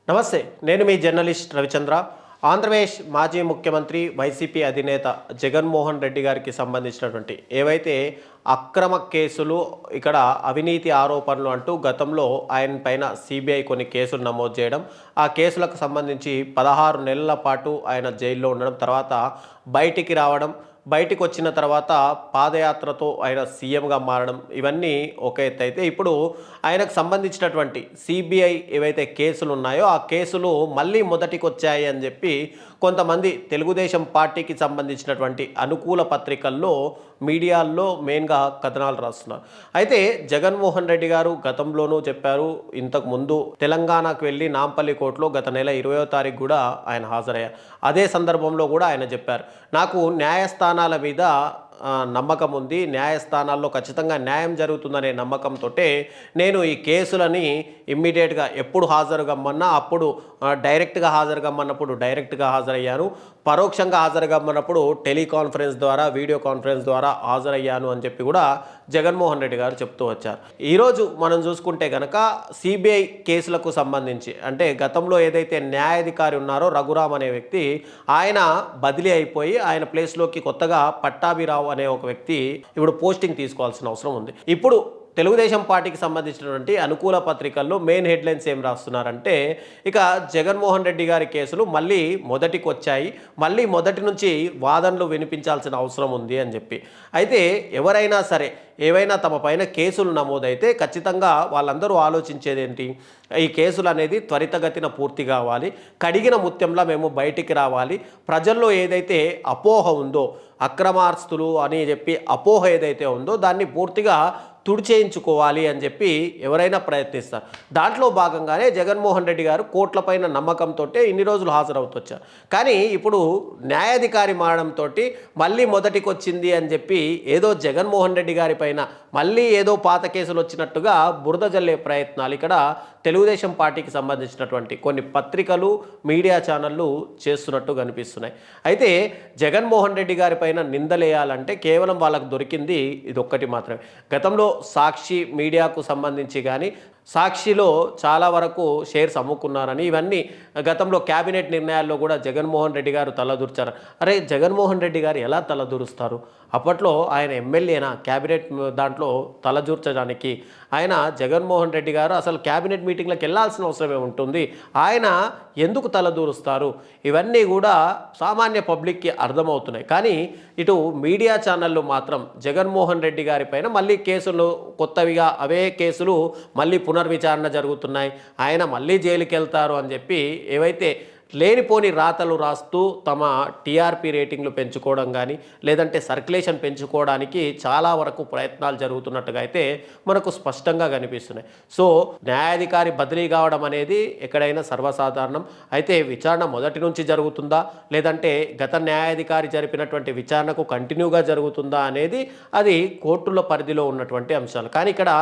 నమస్తే, నేను మీ జర్నలిస్ట్ రవిచంద్ర. ఆంధ్రప్రదేశ్ మాజీ ముఖ్యమంత్రి వైసీపీ అధినేత జగన్మోహన్ రెడ్డి గారికి సంబంధించినటువంటి ఏవైతే అక్రమ కేసులు, ఇక్కడ అవినీతి ఆరోపణలు అంటూ గతంలో ఆయన పైన సిబిఐ కొన్ని కేసులు నమోదు చేయడం, ఆ కేసులకు సంబంధించి 16 నెలల పాటు ఆయన జైల్లో ఉండడం, తర్వాత బయటికి రావడం, బయటికి వచ్చిన తర్వాత పాదయాత్రతో ఆయన సీఎంగా మారడం, ఇవన్నీ ఒక ఎత్తు అయితే, ఇప్పుడు ఆయనకు సంబంధించినటువంటి సిబిఐ ఏవైతే కేసులు ఉన్నాయో ఆ కేసులు మళ్ళీ మొదటికి వచ్చాయి అని చెప్పి కొంతమంది తెలుగుదేశం పార్టీకి సంబంధించినటువంటి అనుకూల పత్రికల్లో, మీడియాల్లో మెయిన్గా కథనాలు రాస్తున్నారు. అయితే జగన్మోహన్ రెడ్డి గారు గతంలోనూ చెప్పారు, ఇంతకు ముందు తెలంగాణకు వెళ్ళి నాంపల్లి కోర్టులో గత నెల 20వ తారీఖు కూడా ఆయన హాజరయ్యారు. అదే సందర్భంలో కూడా ఆయన చెప్పారు, నాకు న్యాయస్థానాల మీద నమ్మకం ఉంది, న్యాయస్థానాల్లో ఖచ్చితంగా న్యాయం జరుగుతుందనే నమ్మకంతో నేను ఈ కేసులని ఇమ్మీడియట్గా ఎప్పుడు హాజరు కమ్మన్నా అప్పుడు డైరెక్ట్గా హాజరు కమ్మన్నప్పుడు డైరెక్ట్గా హాజరయ్యాను, పరోక్షంగా హాజరు కమ్మన్నప్పుడు టెలికాన్ఫరెన్స్ ద్వారా, వీడియో కాన్ఫరెన్స్ ద్వారా హాజరయ్యాను అని చెప్పి కూడా జగన్మోహన్ రెడ్డి గారు చెప్తూ వచ్చారు. ఈరోజు మనం చూసుకుంటే కనుక సిబిఐ కేసులకు సంబంధించి, అంటే గతంలో ఏదైతే న్యాయాధికారి ఉన్నారో రఘురామ్ అనే వ్యక్తి, ఆయన బదిలీ అయిపోయి ఆయన ప్లేస్లోకి కొత్తగా పట్టాభిరావు అనే ఒక వ్యక్తి ఇప్పుడు పోస్టింగ్ తీసుకోవాల్సిన అవసరం ఉంది. ఇప్పుడు తెలుగుదేశం పార్టీకి సంబంధించినటువంటి అనుకూల పత్రికల్లో మెయిన్ హెడ్లైన్స్ ఏం రాస్తున్నారంటే, ఇక జగన్మోహన్ రెడ్డి గారి కేసులు మళ్ళీ మొదటికి వచ్చాయి, మళ్ళీ మొదటి నుంచి వాదనలు వినిపించాల్సిన అవసరం ఉంది అని చెప్పి. అయితే ఎవరైనా సరే ఏవైనా తమ పైన కేసులు నమోదైతే ఖచ్చితంగా వాళ్ళందరూ ఆలోచించేది ఏంటి, ఈ కేసులు అనేది త్వరితగతిన పూర్తి కావాలి, కడిగిన ముత్యంలా మేము బయటికి రావాలి, ప్రజల్లో ఏదైతే అపోహ ఉందో, అక్రమాస్తులు అని చెప్పి అపోహ ఏదైతే ఉందో దాన్ని పూర్తిగా తుడిచేయించుకోవాలి అని చెప్పి ఎవరైనా ప్రయత్నిస్తారు. దాంట్లో భాగంగానే జగన్మోహన్ రెడ్డి గారు కోట్లపైన నమ్మకంతో ఇన్ని రోజులు హాజరవుతొచ్చారు. కానీ ఇప్పుడు న్యాయాధికారి మారడంతో మళ్ళీ మొదటికి వచ్చింది అని చెప్పి ఏదో జగన్మోహన్ రెడ్డి గారి పైన మళ్ళీ ఏదో పాత కేసులు వచ్చినట్టుగా బురద జల్లే ప్రయత్నాలు ఇక్కడ తెలుగుదేశం పార్టీకి సంబంధించినటువంటి కొన్ని పత్రికలు, మీడియా ఛానళ్ళు చేస్తున్నట్టు కనిపిస్తున్నాయి. అయితే జగన్మోహన్ రెడ్డి గారి పైన నిందలేయాలంటే కేవలం వాళ్ళకు దొరికింది ఇదొక్కటి మాత్రమే. గతంలో సాక్షి మీడియాకు సంబంధించి కానీ, సాక్షిలో చాలా వరకు షేర్స్ అమ్ముకున్నారని, ఇవన్నీ గతంలో క్యాబినెట్ నిర్ణయాల్లో కూడా జగన్మోహన్ రెడ్డి గారు తలదూర్చారు. అరే, జగన్మోహన్ రెడ్డి గారు ఎలా తలదూరుస్తారు? అప్పట్లో ఆయన ఎమ్మెల్యేనా క్యాబినెట్ దాంట్లో తలదూర్చడానికి? ఆయన జగన్మోహన్ రెడ్డి గారు అసలు క్యాబినెట్ మీటింగ్లకు వెళ్ళాల్సిన అవసరమే ఉంటుంది, ఆయన ఎందుకు తలదూరుస్తారు? ఇవన్నీ కూడా సామాన్య పబ్లిక్కి అర్థమవుతున్నాయి. కానీ ఇటు మీడియా ఛానళ్ళు మాత్రం జగన్మోహన్ రెడ్డి గారి పైన మళ్ళీ కేసులు కొత్తవిగా, అవే కేసులు మళ్ళీ పునర్విచారణ జరుగుతున్నాయి, ఆయన మళ్ళీ జైలుకి వెళ్తారు అని చెప్పి ఏవైతే లేనిపోని రాతలు రాస్తూ తమ టీఆర్పీ రేటింగ్లు పెంచుకోవడం కానీ, లేదంటే సర్క్యులేషన్ పెంచుకోవడానికి చాలా వరకు ప్రయత్నాలు జరుగుతున్నట్టుగా అయితే మనకు స్పష్టంగా కనిపిస్తున్నాయి. సో న్యాయాధికారి బదిలీ కావడం అనేది ఎక్కడైనా సర్వసాధారణం. అయితే విచారణ మొదటి నుంచి జరుగుతుందా, లేదంటే గత న్యాయాధికారి జరిపినటువంటి విచారణకు కంటిన్యూగా జరుగుతుందా అనేది అది కోర్టుల పరిధిలో ఉన్నటువంటి అంశాలు. కానీ ఇక్కడ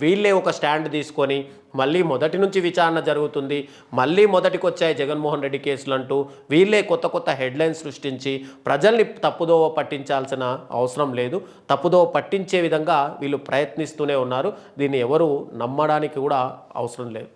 వీళ్ళే ఒక స్టాండ్ తీసుకొని మళ్ళీ మొదటి నుంచి విచారణ జరుగుతుంది, మళ్ళీ మొదటికి వచ్చాయి జగన్మోహన్ రెడ్డి కేసులు అంటూ వీళ్ళే కొత్త కొత్త హెడ్లైన్స్ సృష్టించి ప్రజల్ని తప్పుదోవ పట్టించాల్సిన అవసరం లేదు. తప్పుదోవ పట్టించే విధంగా వీళ్ళు ప్రయత్నిస్తూనే ఉన్నారు. దీన్ని ఎవరు నమ్మడానికి కూడా అవసరం లేదు.